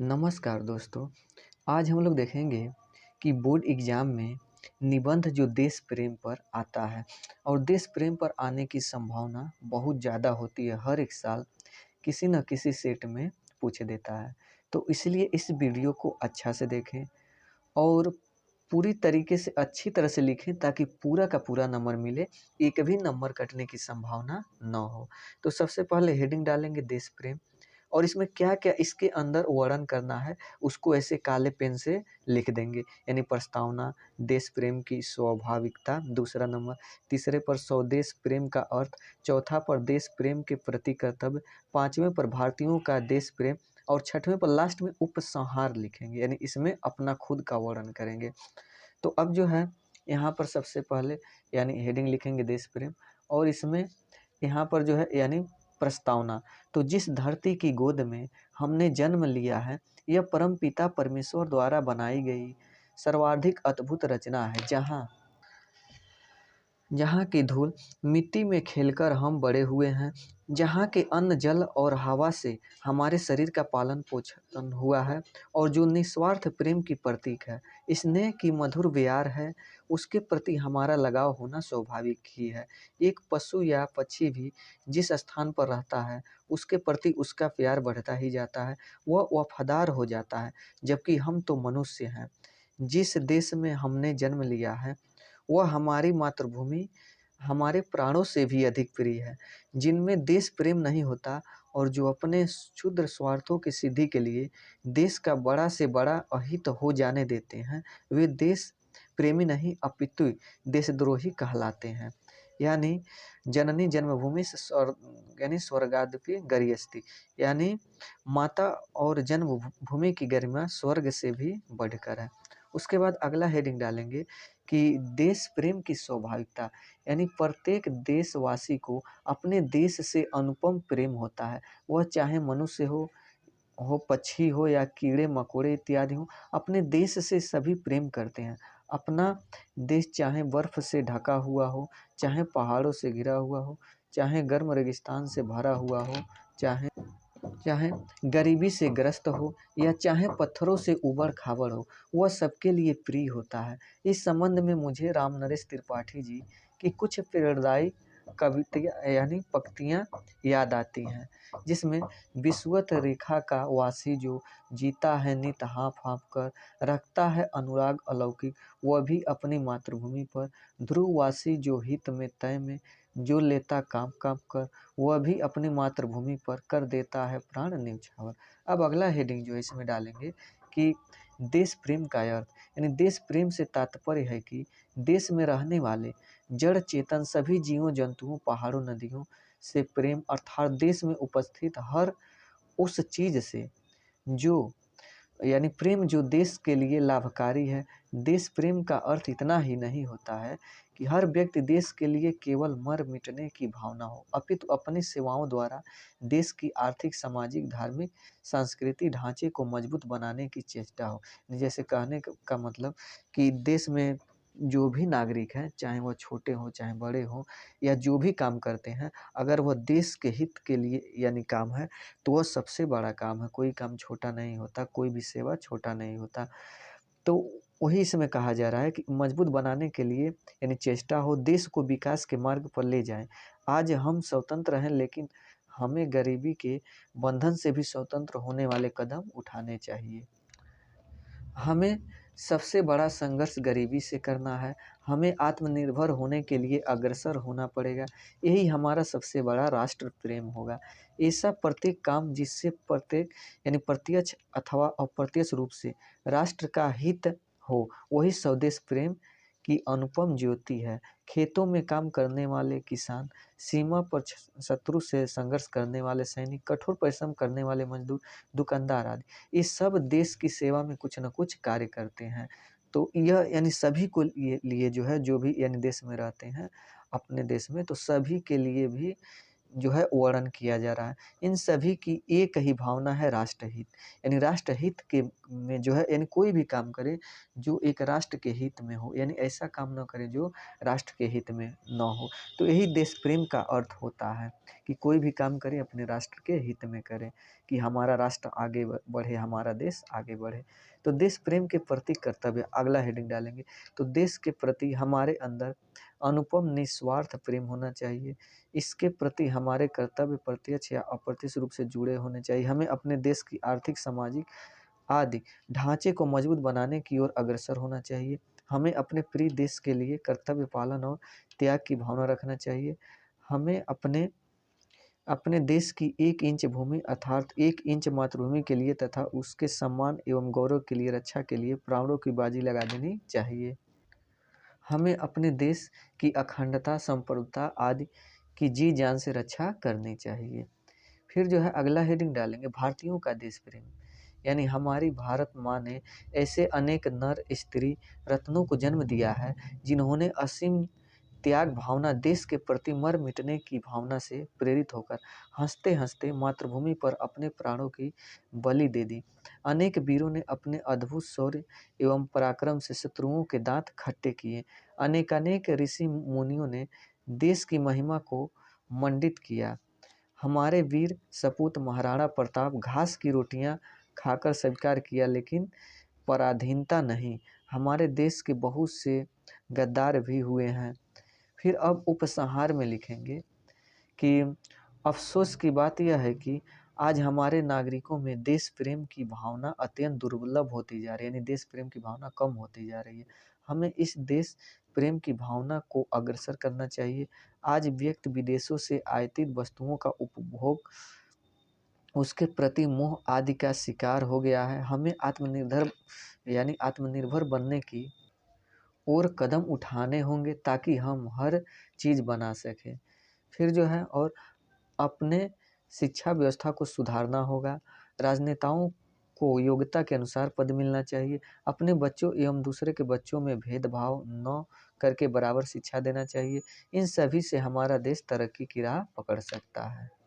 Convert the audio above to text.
नमस्कार दोस्तों। आज हम लोग देखेंगे कि बोर्ड एग्ज़ाम में निबंध जो देश प्रेम पर आता है और देश प्रेम पर आने की संभावना बहुत ज़्यादा होती है। हर एक साल किसी न किसी सेट में पूछ देता है। तो इसलिए इस वीडियो को अच्छा से देखें और पूरी तरीके से अच्छी तरह से लिखें ताकि पूरा का पूरा नंबर मिले, एक भी नंबर कटने की संभावना ना हो। तो सबसे पहले हेडिंग डालेंगे देश प्रेम और इसमें क्या-क्या इसके अंदर वर्णन करना है, उसको ऐसे काले पेन से लिख देंगे। यानी प्रस्तावना, देश प्रेम की स्वाभाविकता, दूसरा नंबर, तीसरे पर स्वदेश प्रेम का अर्थ, चौथा पर देश प्रेम के प्रति कर्तव्य, पाँचवें पर भारतीयों का देश प्रेम और छठवें पर लास्ट में उपसंहार लिखेंगे। यानी इसमें अपना खुद का वर्णन करेंगे। तो अब जो है यहाँ पर सबसे पहले यानी हेडिंग लिखेंगे देश प्रेम और इसमें यहाँ पर जो है यानी प्रस्तावना। तो जिस धरती की गोद में हमने जन्म लिया है, यह परमपिता परमेश्वर द्वारा बनाई गई सर्वाधिक अद्भुत रचना है, जहाँ की धूल मिट्टी में खेलकर हम बड़े हुए हैं, जहाँ के अन्न जल और हवा से हमारे शरीर का पालन पोषण हुआ है और जो निस्वार्थ प्रेम की प्रतीक है, स्नेह की मधुर बयार है, उसके प्रति हमारा लगाव होना स्वाभाविक ही है। एक पशु या पक्षी भी जिस स्थान पर रहता है, उसके प्रति उसका प्यार बढ़ता ही जाता है, वह वफादार हो जाता है, जबकि हम तो मनुष्य हैं। जिस देश में हमने जन्म लिया है, वह हमारी मातृभूमि हमारे प्राणों से भी अधिक प्रिय है। जिनमें देश प्रेम नहीं होता और जो अपने क्षुद्र स्वार्थों की सिद्धि के लिए देश का बड़ा से बड़ा अहित हो जाने देते हैं, वे देश प्रेमी नहीं अपितु देशद्रोही कहलाते हैं। यानी जननी जन्मभूमि से यानी स्वर्गादपि गरियस्ति, यानी माता और जन्मभूमि की गरिमा स्वर्ग से भी बढ़कर है। उसके बाद अगला हेडिंग डालेंगे कि देश प्रेम की स्वाभाविकता, यानी प्रत्येक देशवासी को अपने देश से अनुपम प्रेम होता है। वह चाहे मनुष्य हो पक्षी हो या कीड़े मकोड़े इत्यादि हो, अपने देश से सभी प्रेम करते हैं। अपना देश चाहे बर्फ से ढका हुआ हो, चाहे पहाड़ों से घिरा हुआ हो, चाहे गर्म रेगिस्तान से भरा हुआ हो, चाहे चाहे गरीबी से ग्रस्त हो या चाहे पत्थरों से ऊबड़-खाबड़ हो, वह सबके लिए प्रिय होता है। इस संबंध में मुझे रामनरेश त्रिपाठी जी की कुछ प्रेरणादायी कविताएँ यानी पंक्तियाँ याद आती हैं, जिसमें विषुवत रेखा का वासी जो जीता है नित हाँफ-हाँफ कर, रखता है अनुराग अलौकिक, वह भी अपनी मातृभूमि पर, ध्रुववासी जो हित में तय में, जो लेता काँप-काँप कर, वह भी अपनी मातृभूमि पर कर देता है प्राण न्यौछावर। अब अगला हेडिंग जो है इसमें डालेंगे कि देश प्रेम का अर्थ, यानी देश प्रेम से तात्पर्य है कि देश में रहने वाले जड़ चेतन सभी जीवों जंतुओं पहाड़ों नदियों से प्रेम, अर्थात देश में उपस्थित हर उस चीज़ से जो यानी प्रेम जो देश के लिए लाभकारी है। देश प्रेम का अर्थ इतना ही नहीं होता है कि हर व्यक्ति देश के लिए केवल मर मिटने की भावना हो, अपितु अपनी सेवाओं द्वारा देश की आर्थिक, सामाजिक, धार्मिक, सांस्कृतिक ढांचे को मजबूत बनाने की चेष्टा हो। जैसे कहने का मतलब कि देश में जो भी नागरिक हैं, चाहे वह छोटे हों, चाहे बड़े हों या जो भी काम करते हैं, अगर वह देश के हित के लिए यानी काम है, तो वह सबसे बड़ा काम है। कोई काम छोटा नहीं होता, कोई भी सेवा छोटा नहीं होता। तो वही इसमें कहा जा रहा है कि मजबूत बनाने के लिए यानी चेष्टा हो, देश को विकास के मार्ग पर ले जाएँ। आज हम स्वतंत्र हैं, लेकिन हमें गरीबी के बंधन से भी स्वतंत्र होने वाले कदम उठाने चाहिए। हमें सबसे बड़ा संघर्ष गरीबी से करना है। हमें आत्मनिर्भर होने के लिए अग्रसर होना पड़ेगा। यही हमारा सबसे बड़ा राष्ट्र प्रेम होगा। ऐसा प्रत्येक काम जिससे प्रत्येक यानी प्रत्यक्ष अथवा अप्रत्यक्ष रूप से राष्ट्र का हित हो, वही स्वदेश प्रेम की अनुपम ज्योति है। खेतों में काम करने वाले किसान, सीमा पर शत्रु से संघर्ष करने वाले सैनिक, कठोर परिश्रम करने वाले मजदूर, दुकानदार आदि, ये सब देश की सेवा में कुछ न कुछ कार्य करते हैं। तो यह यानी सभी को लिए जो है, जो भी यानी देश में रहते हैं अपने देश में, तो सभी के लिए भी जो है वर्णन किया जा रहा है। इन सभी की एक ही भावना है, राष्ट्रहित। यानी राष्ट्रहित के में जो है यानी कोई भी काम करे जो एक राष्ट्र के हित में हो, यानी ऐसा काम ना करे जो राष्ट्र के हित में ना हो। तो यही देश प्रेम का अर्थ होता है कि कोई भी काम करें अपने राष्ट्र के हित में करें, कि हमारा राष्ट्र आगे बढ़े, हमारा देश आगे बढ़े। तो देश प्रेम के प्रति कर्तव्य, अगला हेडिंग डालेंगे। तो देश के प्रति हमारे अंदर अनुपम निस्वार्थ प्रेम होना चाहिए। इसके प्रति हमारे कर्तव्य प्रत्यक्ष या अप्रत्यक्ष रूप से जुड़े होने चाहिए। हमें अपने देश की आर्थिक, सामाजिक आदि ढांचे को मजबूत बनाने की ओर अग्रसर होना चाहिए। हमें अपने प्रिय देश के लिए कर्तव्य पालन और त्याग की भावना रखना चाहिए। हमें अपने अपने देश की 1 इंच भूमि अर्थात 1 इंच मातृभूमि के लिए तथा उसके सम्मान एवं गौरव के लिए, रक्षा के लिए प्राणों की बाजी लगा देनी चाहिए। हमें अपने देश की अखंडता, संप्रभुता आदि की जी जान से रक्षा करनी चाहिए। फिर जो है अगला हेडिंग डालेंगे, भारतीयों का देश प्रेम। यानी हमारी भारत माँ ने ऐसे अनेक नर, स्त्री, रत्नों को जन्म दिया है जिन्होंने असीम त्याग भावना, देश के प्रति मर मिटने की भावना से प्रेरित होकर हंसते हंसते मातृभूमि पर अपने प्राणों की बलि दे दी। अनेक वीरों ने अपने अद्भुत शौर्य एवं पराक्रम से शत्रुओं के दांत खट्टे किए। अनेकानेक ऋषि मुनियों ने देश की महिमा को मंडित किया। हमारे वीर सपूत महाराणा प्रताप घास की रोटियां खाकर स्वीकार किया, लेकिन पराधीनता नहीं। हमारे देश के बहुत से गद्दार भी हुए हैं। फिर अब उपसंहार में लिखेंगे कि अफसोस की बात यह है कि आज हमारे नागरिकों में देश प्रेम की भावना अत्यंत दुर्लभ होती जा रही है, यानी देश प्रेम की भावना कम होती जा रही है। हमें इस देश प्रेम की भावना को अग्रसर करना चाहिए। आज व्यक्ति विदेशों से आयातित वस्तुओं का उपभोग, उसके प्रति मोह आदि का शिकार हो गया है। हमें आत्मनिर्भर बनने की और कदम उठाने होंगे ताकि हम हर चीज़ बना सकें। फिर जो है और अपने शिक्षा व्यवस्था को सुधारना होगा। राजनेताओं को योग्यता के अनुसार पद मिलना चाहिए। अपने बच्चों एवं दूसरे के बच्चों में भेदभाव न करके बराबर शिक्षा देना चाहिए। इन सभी से हमारा देश तरक्की की राह पकड़ सकता है।